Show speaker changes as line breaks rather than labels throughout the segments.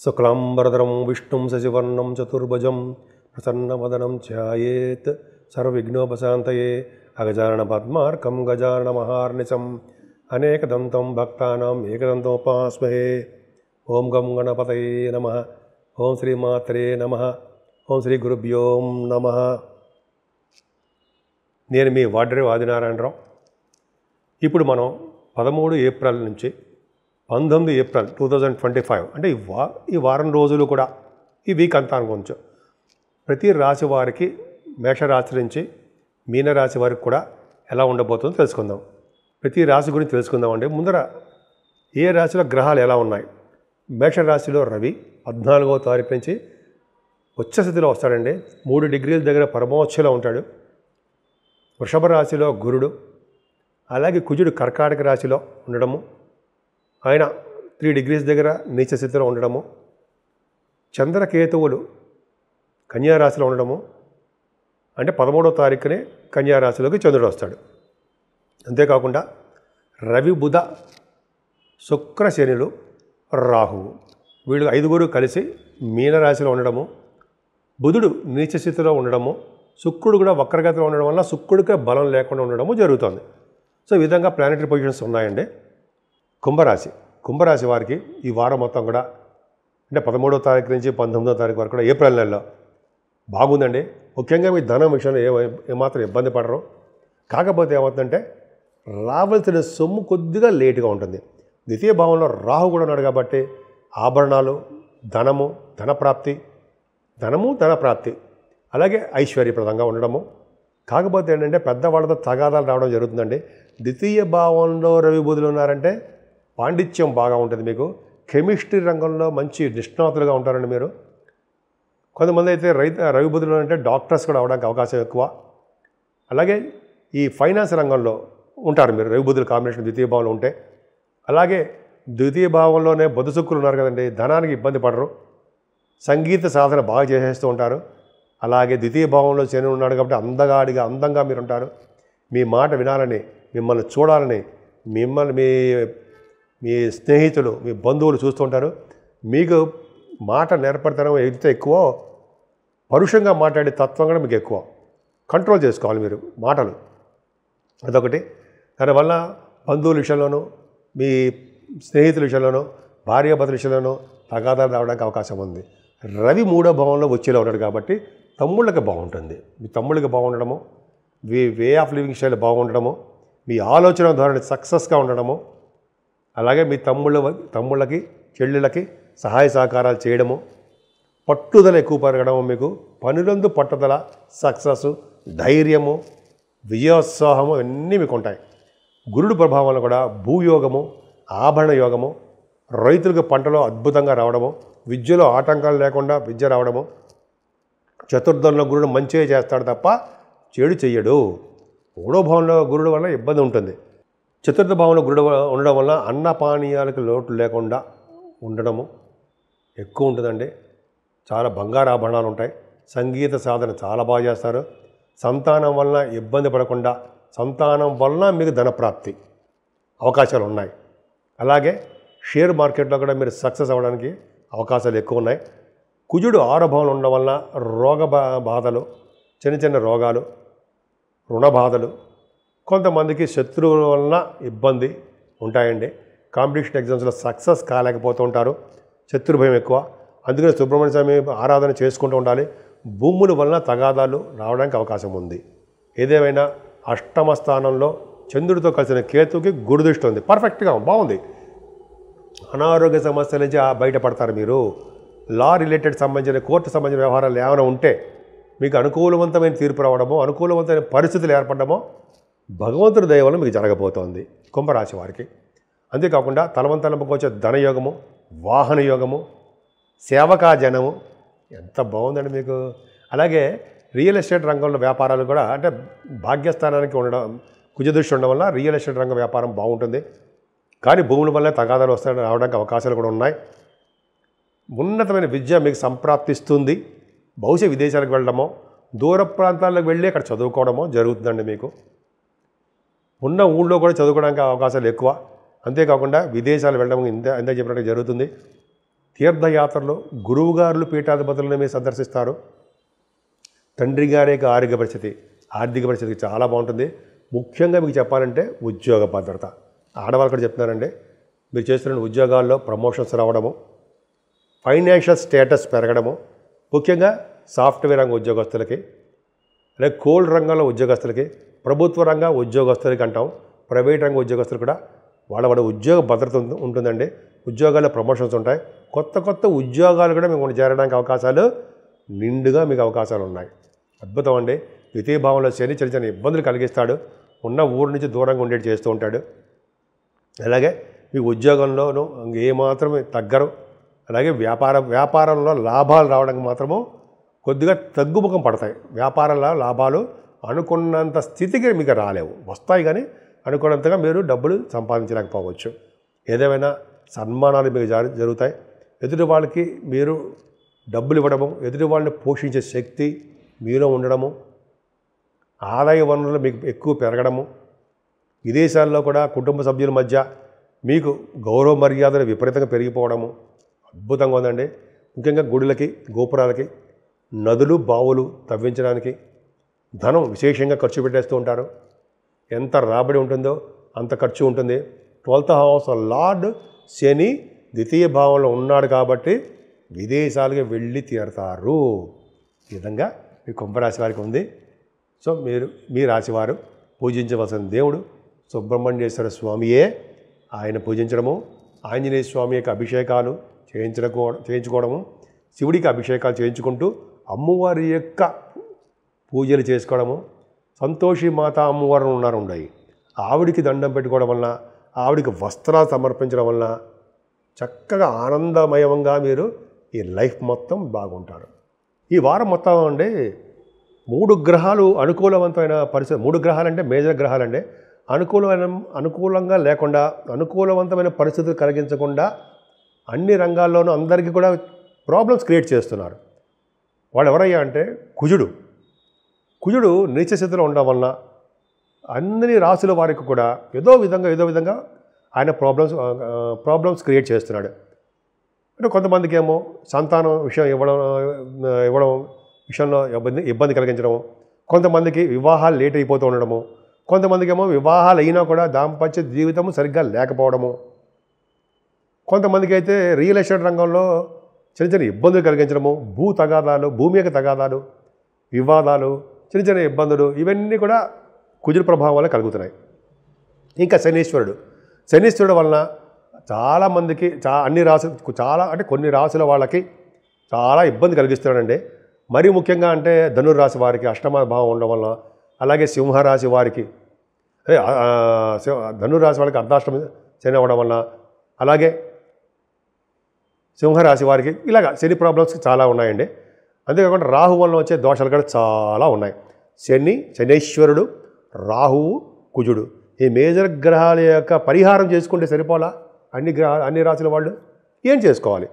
శుక్లాంబరధరం విష్ణుం శశివర్ణం చతుర్భుజం ప్రసన్నవదనం ధ్యాయేత్ సర్వవిఘ్నోపశాంతయే అగజానన పద్మార్కం గజానన మహార్నిశం అనేకదంతం భక్తానాం ఏకదంతోపాస్మహే. ఓం గం గణపతయే నమః. ఓం శ్రీమాత్రే నమః. ఓం శ్రీ గురుభ్యో నమః. నేను మీ వాడ్రేవ్ ఆదినారాయణరావు. ఇప్పుడు మనం 13 ఏప్రిల్ నుంచి 19 ఏప్రిల్ 2025 అంటే ఈ వారం రోజులు కూడా ఈ వీక్ అంతా అనుకోవచ్చు. ప్రతి రాశి వారికి మేషరాశి నుంచి మీనరాశి వారికి కూడా ఎలా ఉండబోతుందో తెలుసుకుందాం. ప్రతి రాశి గురించి తెలుసుకుందామండి. ముందర ఏ రాశిలో గ్రహాలు ఎలా ఉన్నాయి. మేషరాశిలో రవి 14వ తారీఖు నుంచి ఉచ్చస్థితిలో వస్తాడండి. 3 డిగ్రీల దగ్గర పరమోచ్చలో ఉంటాడు. వృషభ రాశిలో గురుడు, అలాగే కుజుడు కర్కాటక రాశిలో ఉండడము, ఆయన 3 డిగ్రీస్ దగ్గర నీచ స్థితిలో ఉండడము, చంద్రకేతువులు కన్యారాశిలో ఉండడము, అంటే 13వ తారీఖునే కన్యారాశిలోకి చంద్రుడు వస్తాడు. అంతేకాకుండా రవి బుధ శుక్ర శనులు రాహువు వీళ్ళు 5 కలిసి మీనరాశిలో ఉండడము, బుధుడు నీచ స్థితిలో ఉండడము, శుక్రుడు కూడా వక్రగతిలో ఉండడం వల్ల శుక్రుడికే బలం లేకుండా ఉండడము జరుగుతుంది. సో ఈ విధంగా ప్లానెటరీ పొజిషన్స్ ఉన్నాయండి. కుంభరాశి వారికి ఈ వారం మొత్తం కూడా అంటే 13వ తారీఖు నుంచి 19వ తారీఖు వరకు కూడా ఏప్రిల్ నెలలో బాగుందండి. ముఖ్యంగా మీ ధనం విషయంలో ఏమాత్రం ఇబ్బంది పడరు. కాకపోతే ఏమవుతుందంటే రావాల్సిన సొమ్ము కొద్దిగా లేటుగా ఉంటుంది. ద్వితీయ భావంలో రాహు కూడా ఉన్నాడు కాబట్టి ఆభరణాలు, ధనప్రాప్తి అలాగే ఐశ్వర్యప్రదంగా ఉండడము. కాకపోతే ఏంటంటే పెద్దవాళ్ళతో తగాదాలు రావడం జరుగుతుందండి. ద్వితీయ భావంలో రవి బుధులు ఉన్నారంటే పాండిత్యం బాగా ఉంటుంది. మీకు కెమిస్ట్రీ రంగంలో మంచి నిష్ణాతులుగా ఉంటారండి మీరు. కొంతమంది అయితే రవి బుధులు అంటే డాక్టర్స్ కూడా అవడానికి అవకాశం ఎక్కువ. అలాగే ఈ ఫైనాన్స్ రంగంలో ఉంటారు మీరు రవి బుధుల కాంబినేషన్ ద్వితీయ భావంలో ఉంటే. అలాగే ద్వితీయ భావంలోనే బుధ శుక్రులు ఉన్నారు కదండి, ధనానికి ఇబ్బంది పడరు. సంగీత సాధన బాగా చేసేస్తూ ఉంటారు. అలాగే ద్వితీయ భావంలో శని ఉన్నాడు కాబట్టి అందంగా మీరు ఉంటారు. మీ మాట వినాలని, మిమ్మల్ని చూడాలని మిమ్మల్ని మీ స్నేహితులు, మీ బంధువులు చూస్తుంటారు. మీకు మాట నేర్పడతనం ఎంత ఎక్కువ, పరుషంగా మాట్లాడే తత్వం కూడా మీకు ఎక్కువ. కంట్రోల్ చేసుకోవాలి మీరు మాటలు, అదొకటి. దానివల్ల బంధువుల విషయంలోనూ, మీ స్నేహితుల విషయంలోనూ, భార్యాభర్తల విషయంలోనూ తగాదాలు రావడానికి అవకాశం ఉంది. రవి 3వ భావంలో వచ్చేలా ఉన్నాడు కాబట్టి తమ్ముళ్ళకి బాగుంటుంది. మీ తమ్ముళ్ళకి బాగుండడము, వే ఆఫ్ లివింగ్ స్టైల్ బాగుండడము, మీ ఆలోచన ధోరణి సక్సెస్గా ఉండడము, అలాగే మీ తమ్ముళ్ళకి చెల్లెళ్ళకి సహాయ సహకారాలు చేయడము, పట్టుదల ఎక్కువ పెరగడము, మీకు పనులందు పట్టుదల, సక్సెస్, ధైర్యము, విజయోత్సాహము అన్నీ మీకు ఉంటాయి. గురుడు ప్రభావంలో కూడా భూయోగము, ఆభరణ యోగము, రైతులకు పంటలో అద్భుతంగా రావడము, విద్యలో ఆటంకాలు లేకుండా విద్య రావడము. చతుర్థంలో గురుడు మంచిగా చేస్తాడు తప్ప చెడు చెయ్యడు. 3వ భావంలో గురుడు వల్ల ఇబ్బంది ఉంటుంది. చతుర్థ భావంలో గురుడు ఉండడం వల్ల అన్నపానీయాలకు లోటు లేకుండా ఉండడము ఎక్కువ ఉంటుందండి. చాలా బంగారు ఆభరణాలు ఉంటాయి. సంగీత సాధన చాలా బాగా చేస్తారు. సంతానం వలన ఇబ్బంది పడకుండా, సంతానం వలన మీకు ధనప్రాప్తి అవకాశాలు ఉన్నాయి. అలాగే షేర్ మార్కెట్లో కూడా మీరు సక్సెస్ అవ్వడానికి అవకాశాలు ఎక్కువ ఉన్నాయి. కుజుడు 6వ భావంలో ఉండడం వలన రోగ బాధలు, చిన్న రోగాలు, రుణ బాధలు, కొంతమందికి శత్రువుల వలన ఇబ్బంది ఉంటాయండి. కాంపిటీషన్ ఎగ్జామ్స్లో సక్సెస్ కాలేకపోతూ ఉంటారు. శత్రుభయం ఎక్కువ. అందుకని సుబ్రహ్మణ్య స్వామి ఆరాధన చేసుకుంటూ ఉండాలి. భూముల వలన తగాదాలు రావడానికి అవకాశం ఉంది. ఏదేమైనా 8వ స్థానంలో చంద్రుడితో కలిసిన కేతుకి గురుదృష్టి ఉంది. పర్ఫెక్ట్గా బాగుంది. అనారోగ్య సమస్యల నుంచి బయటపడతారు మీరు. లా రిలేటెడ్ సంబంధించిన, కోర్టు సంబంధించిన వ్యవహారాలు ఏమైనా ఉంటే మీకు అనుకూలవంతమైన తీర్పు రావడమో, అనుకూలవంతమైన పరిస్థితులు ఏర్పడమో భగవంతుడి దయ వల్ల మీకు జరగబోతోంది కుంభరాశి వారికి. అంతేకాకుండా తలవంతలంపుకు వచ్చే ధనయోగము, వాహన యోగము, సేవకాజనము ఎంత బాగుందండి మీకు. అలాగే రియల్ ఎస్టేట్ రంగంలో వ్యాపారాలు కూడా అంటే భాగ్యస్థానానికి ఉండడం, కుజదృష్టి ఉండడం వల్ల రియల్ ఎస్టేట్ రంగ వ్యాపారం బాగుంటుంది. కానీ భూముల వల్ల తగాదాలు వస్తాయని రావడానికి అవకాశాలు కూడా ఉన్నాయి. ఉన్నతమైన విద్య మీకు సంప్రాప్తిస్తుంది. బహుశా విదేశాలకు వెళ్ళడమో, దూర ప్రాంతాలకు వెళ్ళి అక్కడ చదువుకోవడమో జరుగుతుందండి. మీకు ఉన్న ఊళ్ళో కూడా చదువుకోవడానికి అవకాశాలు ఎక్కువ. అంతేకాకుండా విదేశాలు వెళ్ళడం ఇంత చెప్పినట్టు జరుగుతుంది. తీర్థయాత్రలో గురువుగారులు పీఠాధిపతులను మీరు సందర్శిస్తారు. తండ్రి గారి యొక్క ఆర్థిక పరిస్థితి చాలా బాగుంటుంది. ముఖ్యంగా మీకు చెప్పాలంటే ఉద్యోగ భద్రత. ఆడవాళ్ళు కూడా చెప్తున్నారండి, మీరు చేస్తున్న ఉద్యోగాల్లో ప్రమోషన్స్ రావడము, ఫైనాన్షియల్ స్టేటస్ పెరగడము, ముఖ్యంగా సాఫ్ట్వేర్ రంగ ఉద్యోగస్తులకి, అలాగే కోల్డ్ రంగంలో ఉద్యోగస్తులకి, ప్రభుత్వ రంగ ఉద్యోగస్తులకి అంటాం, ప్రైవేట్ రంగ ఉద్యోగస్తులు కూడా వాళ్ళ ఉద్యోగ భద్రత ఉంటుందండి. ఉద్యోగాల్లో ప్రమోషన్స్ ఉంటాయి. కొత్త ఉద్యోగాలు కూడా మీకు చేరడానికి అవకాశాలు నిండుగా మీకు అవకాశాలు ఉన్నాయి. అద్భుతం అండి. ద్వితీయ భావంలో శని చిన్న ఇబ్బందులు కలిగిస్తాడు. ఉన్న ఊరు నుంచి దూరంగా ఉండేది చేస్తూ ఉంటాడు. అలాగే మీ ఉద్యోగంలోనూ ఏమాత్రం తగ్గరు. అలాగే వ్యాపారంలో లాభాలు రావడానికి మాత్రము కొద్దిగా తగ్గుముఖం పడతాయి. వ్యాపారంలో లాభాలు అనుకున్నంత స్థితికి మీకు రాలేవు, వస్తాయి కానీ అనుకున్నంతగా మీరు డబ్బులు సంపాదించలేకపోవచ్చు. ఏదేమైనా సన్మానాలు మీకు జరుగుతాయి. ఎదుటి వాళ్ళకి మీరు డబ్బులు ఇవ్వడము, ఎదుటి వాళ్ళని పోషించే శక్తి మీలో ఉండడము, ఆదాయ వనరులు మీకు ఎక్కువ పెరగడము, విదేశాల్లో కూడా కుటుంబ సభ్యుల మధ్య మీకు గౌరవ మర్యాదలు విపరీతంగా పెరిగిపోవడము అద్భుతంగా ఉందండి. ముఖ్యంగా గుడులకి, గోపురాలకి, నదులు, బావులు తవ్వించడానికి ధనం విశేషంగా ఖర్చు పెట్టేస్తూ ఉంటారు. ఎంత రాబడి ఉంటుందో అంత ఖర్చు ఉంటుంది. 12th హౌస్ లార్డ్ శని ద్వితీయ భావంలో ఉన్నాడు కాబట్టి విదేశాలకు వెళ్ళి తీరుతారు. ఈ విధంగా మీ కుంభరాశి వారికి ఉంది. సో మీ రాశివారు పూజించవలసిన దేవుడు సుబ్రహ్మణ్యేశ్వర స్వామియే. ఆయన పూజించడము, ఆంజనేయ స్వామి యొక్క అభిషేకాలు చేయించుకోవడము, శివుడికి అభిషేకాలు చేయించుకుంటూ అమ్మవారి యొక్క పూజలు చేసుకోవడము, సంతోషి మాత అమ్మవారు ఉన్నాయి, ఆవిడికి దండం పెట్టుకోవడం వలన, ఆవిడికి వస్త్రాలు సమర్పించడం వలన చక్కగా ఆనందమయంగా మీరు ఈ లైఫ్ మొత్తం బాగుంటారు. ఈ వారం మొత్తం అండి 3 గ్రహాలు అనుకూలవంతమైన పరిస్థితి. 3 గ్రహాలు అంటే మేజర్ గ్రహాలండి. అనుకూలంగా లేకుండా, అనుకూలవంతమైన పరిస్థితులు కలిగించకుండా అన్ని రంగాల్లోనూ అందరికీ కూడా ప్రాబ్లమ్స్ క్రియేట్ చేస్తున్నారు. వాళ్ళు ఎవరయ్యా అంటే కుజుడు నీచ స్థితిలో ఉండడం వలన అన్ని రాశుల వారికి కూడా ఏదో విధంగా ఆయన ప్రాబ్లమ్స్ క్రియేట్ చేస్తున్నాడు. అంటే కొంతమందికి ఏమో సంతానం విషయం ఇవ్వడం విషయంలో ఇబ్బంది కలిగించడం, కొంతమందికి వివాహాలు లేట్ అయిపోతూ ఉండడము, కొంతమందికి ఏమో వివాహాలు అయినా కూడా దాంపత్య జీవితము సరిగ్గా లేకపోవడము, కొంతమందికి అయితే రియల్ ఎస్టేట్ రంగంలో చిన్న ఇబ్బందులు కలిగించడము, భూమి యొక్క తగాదాలు, వివాదాలు, చిన్న ఇబ్బందులు, ఇవన్నీ కూడా కుజుల ప్రభావం వల్ల కలుగుతున్నాయి. ఇంకా శనీశ్వరుడు వలన చాలామందికి అన్ని రాశులు అంటే కొన్ని రాశుల వాళ్ళకి చాలా ఇబ్బంది కలిగిస్తున్నాడండి. మరీ ముఖ్యంగా అంటే ధనుర్రాశి వారికి అష్టమ భావం ఉండడం వలన, అలాగే సింహరాశి వారికి ధనుర్రాశి వాళ్ళకి అర్ధాష్టమ శని అవ్వడం వలన, అలాగే సింహరాశి వారికి ఇలాగ శని ప్రాబ్లమ్స్ చాలా ఉన్నాయండి. అంతేకాకుండా రాహు వలన వచ్చే దోషాలు కూడా చాలా ఉన్నాయి. శనీశ్వరుడు, రాహువు, కుజుడు ఈ మేజర్ గ్రహాల యొక్క పరిహారం చేసుకుంటే సరిపోలా. అన్ని రాశుల వాళ్ళు ఏం చేసుకోవాలి?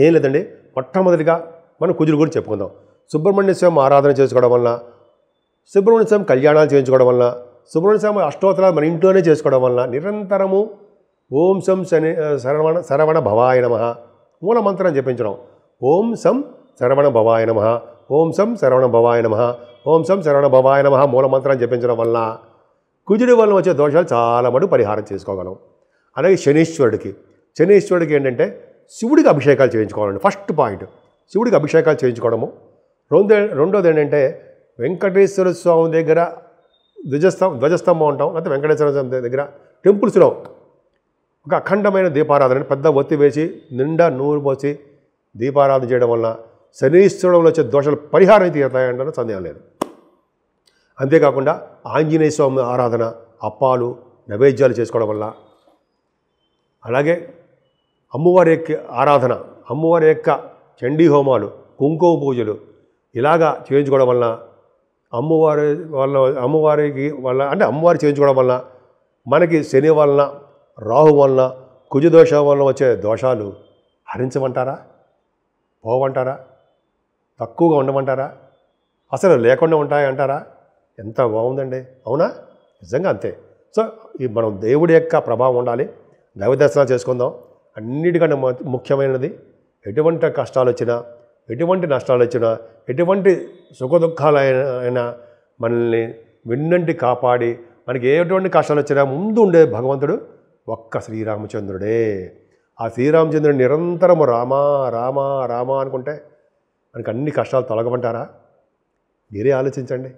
ఏం లేదండి. మొట్టమొదటిగా మనం కుజుడు గురించి చెప్పుకుందాం. సుబ్రహ్మణ్య స్వామి ఆరాధన చేసుకోవడం వలన, సుబ్రహ్మణ్య స్వామి కళ్యాణాలు చేయించుకోవడం వలన, సుబ్రహ్మణ్య స్వామి అష్టోత్తరాలు మన ఇంట్లోనే చేసుకోవడం వలన నిరంతరము ఓం సం శరవణ భవాయ నమః మూల మంత్రం జపించడం. ఓం సం శరవణ భవాయ నమః, ఓం సం శరవణ భవాయ నమః, ఓం సం శరవణ భవాయ నమః మూల మంత్రం జపించడం వలన కుజుడి వలన వచ్చే దోషాలు చాలా మటుకు పరిహారం చేసుకోగలం. అలాగే శనీశ్వరుడికి ఏంటంటే శివుడికి అభిషేకాలు చేయించుకోవాలండి. ఫస్ట్ పాయింట్ శివుడికి అభిషేకాలు చేయించుకోవడము. రెండోది ఏంటంటే వెంకటేశ్వర స్వామి దగ్గర ధ్వజస్తంభం ఉంటాం, లేకపోతే వెంకటేశ్వర స్వామి దగ్గర టెంపుల్స్లో ఒక అఖండమైన దీపారాధన, పెద్ద ఒత్తి వేసి నిండా నూనె పోసి దీపారాధన చేయడం వలన శనీశ్వరుడు వచ్చే దోషాలు పరిహారం తీరుతాయంటే సందేహం లేదు. అంతేకాకుండా ఆంజనేయ స్వామి ఆరాధన, అప్పాలు, నైవేద్యాలు చేసుకోవడం వల్ల, అలాగే అమ్మవారి యొక్క ఆరాధన, అమ్మవారి యొక్క చండీ హోమాలు, కుంకుమ పూజలు ఇలాగా చేయించుకోవడం వలన అమ్మవారి చేయించుకోవడం వలన మనకి శని వలన, రాహు వలన, కుజదోషం వలన వచ్చే దోషాలు హరించమంటారా? పోవంటారా? తక్కువగా ఉండమంటారా? అసలు లేకుండా ఉంటాయంటారా? ఎంత బాగుందండి, అవునా? నిజంగా అంతే. సో మనం దేవుడి యొక్క ప్రభావం ఉండాలి. దైవ దర్శనాలు చేసుకుందాం. అన్నిటికంటే ముఖ్యమైనది ఎటువంటి కష్టాలు వచ్చినా, ఎటువంటి నష్టాలు వచ్చినా, ఎటువంటి సుఖదుఖాలైనా మనల్ని వెన్నంటి కాపాడి మనకి ఎటువంటి కష్టాలు వచ్చినా ముందు ఉండే భగవంతుడు ఒక్క శ్రీరామచంద్రుడే. ఆ శ్రీరామచంద్రుడు నిరంతరము రామా రామా రామా అనుకుంటే మనకి అన్ని కష్టాలు తొలగమంటారా? మీరే ఆలోచించండి.